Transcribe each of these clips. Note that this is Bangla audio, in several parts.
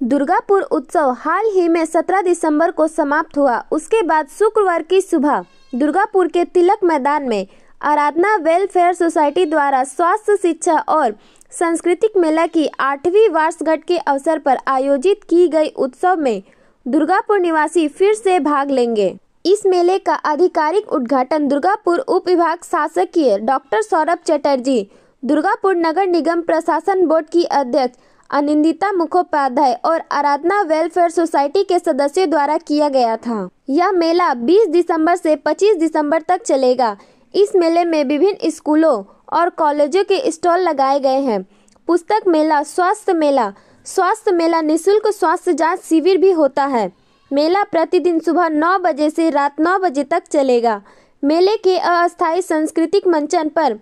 दुर्गापुर उत्सव हाल ही में 17 दिसंबर को समाप्त हुआ। उसके बाद शुक्रवार की सुबह दुर्गापुर के तिलक मैदान में आराधना वेलफेयर सोसाइटी द्वारा स्वास्थ्य, शिक्षा और सांस्कृतिक मेला की 8वीं वर्षगांठ के अवसर पर आयोजित की गई उत्सव में दुर्गापुर निवासी फिर से भाग लेंगे। इस मेले का आधिकारिक उद्घाटन दुर्गापुर उप विभाग शासकीय डॉक्टर सौरभ चटर्जी, दुर्गापुर नगर निगम प्रशासन बोर्ड की अध्यक्ष अनिंदिता मुखोपाध्याय और आराधना वेलफेयर सोसाइटी के सदस्यों द्वारा किया गया था। यह मेला 20 दिसंबर से 25 दिसंबर तक चलेगा। इस मेले में विभिन्न स्कूलों और कॉलेजों के स्टॉल लगाए गए हैं। पुस्तक मेला, स्वास्थ्य मेला निःशुल्क स्वास्थ्य जांच शिविर भी होता है। मेला प्रतिदिन सुबह 9 बजे से रात 9 बजे तक चलेगा। मेले के अस्थायी सांस्कृतिक मंचन पर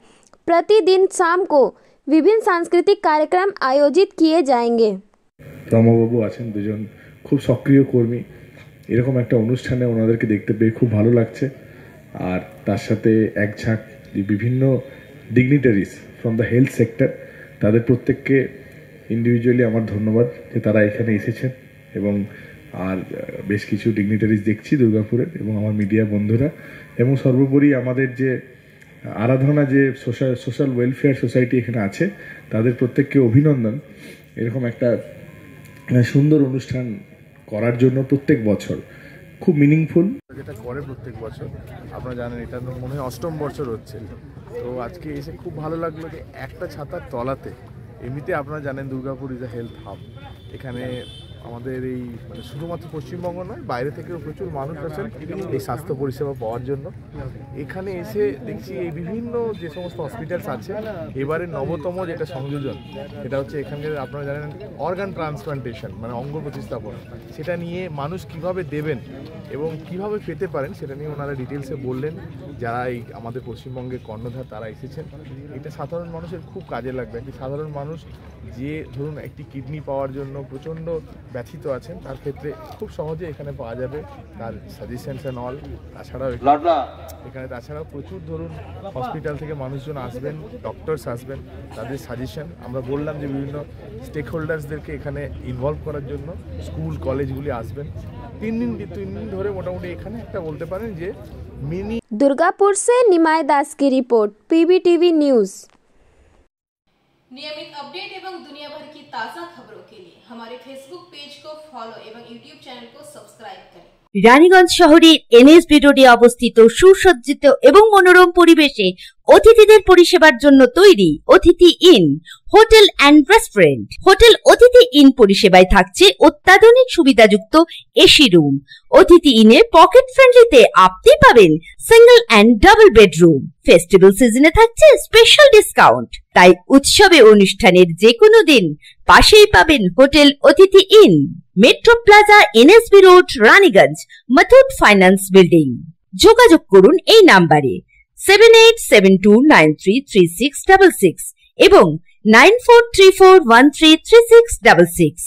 प्रतिदिन शाम को विभिन्न सांस्कृतिक कार्यक्रम आयोजित किए जाएंगे। রমাবাবু আছেন, দুজন খুব সক্রিয় কর্মী। এরকম একটা অনুষ্ঠানে ওনাদেরকে দেখতে পেয়ে খুব ভালো লাগছে। আর তার সাথে এক ঝাঁক বিভিন্ন dignitaries from the health sector, তাদের প্রত্যেককে ইন্ডিভিজুয়ালি আমার ধন্যবাদ যে তারা এখানে এসেছেন। এবং আর বেশ কিছু ডিগনিটারিজ দেখছি দুর্গাপুরের, এবং আমার মিডিয়া বন্ধুরা, এবং সর্বোপরি আমাদের যে আরাধনা যে সোশ্যাল ওয়েলফেয়ার সোসাইটি এখানে আছে, তাদের প্রত্যেককে অভিনন্দন। এরকম একটা সুন্দর অনুষ্ঠান করার জন্য প্রত্যেক বছর খুব মিনিংফুল যেটা করে প্রত্যেক বছর। আপনারা জানেন এটা মনে হয় 8ম বছর হচ্ছে। তো আজকে এসে খুব ভালো লাগলো যে একটা ছাতার তলাতে, এমনিতে আপনারা জানেন Durgapur is a health hub. এখানে আমাদের এই মানে শুধুমাত্র পশ্চিমবঙ্গ নয়, বাইরে থেকেও প্রচুর মানুষ আছেন এই স্বাস্থ্য পরিষেবা পাওয়ার জন্য। এখানে এসে দেখছি এই বিভিন্ন যে সমস্ত হসপিটালস আছে, এবারে নবতম যেটা সংযোজন, সেটা হচ্ছে এখানকার আপনারা জানেন অর্গান ট্রান্সপ্লান্টেশন, মানে অঙ্গ প্রতিস্থাপন। সেটা নিয়ে মানুষ কিভাবে দেবেন এবং কিভাবে পেতে পারেন সেটা নিয়ে ওনারা ডিটেলসে বললেন। যারা এই আমাদের পশ্চিমবঙ্গের কর্ণধার তারা এসেছেন। এটা সাধারণ মানুষের খুব কাজে লাগবে। একটি সাধারণ মানুষ যে ধরুন একটি কিডনি পাওয়ার জন্য প্রচণ্ড ব্যথিত আছেন, তার ক্ষেত্রে খুব সহজে এখানে পাওয়া যাবে তার সাজেশনস অ্যান্ড অল। তাছাড়াও প্রচুর ধরুন হসপিটাল থেকে মানুষজন আসবেন, ডক্টরস আসবেন, তাদের সাজেশন আমরা বললাম যে বিভিন্ন স্টেক হোল্ডার্সদেরকে এখানে ইনভলভ করার জন্য স্কুল কলেজগুলি আসবেন। 3 দিন ধরে মোটামুটি এখানে একটা বলতে পারেন যে मिनी। दुर्गापुर से निमाय दास की रिपोर्ट, PBTV न्यूज। नियमित अपडेट एवं दुनिया भर की ताज़ा खबरों के लिए हमारे फेसबुक पेज को फॉलो एवं यूट्यूब चैनल को सब्सक्राइब करें। রানীগঞ্জ শহরের NSB রোডে অবস্থিত সুসজ্জিত এবং মনোরম পরিবেশে অতিথিদের পরিষেবার জন্য তৈরি অতিথি in hotel and restaurant. Hotel অতিথি ইন পরিষেবায় থাকছে অত্যাধুনিক সুবিধাযুক্ত এসি রুম। অতিথি ইনে পকেট ফ্রেন্ডলিতে আপনি পাবেন single and double bedroom. Festival সিজনে থাকছে স্পেশাল ডিসকাউন্ট। তাই উৎসবে অনুষ্ঠানের যে কোনো দিন পাশেই পাবেন হোটেল অতিথি in, metro plaza, NSB road, Raniganj, Muthoot finance building. যোগাযোগ করুন এই নাম্বারে 7872933666 এবং 9434133666।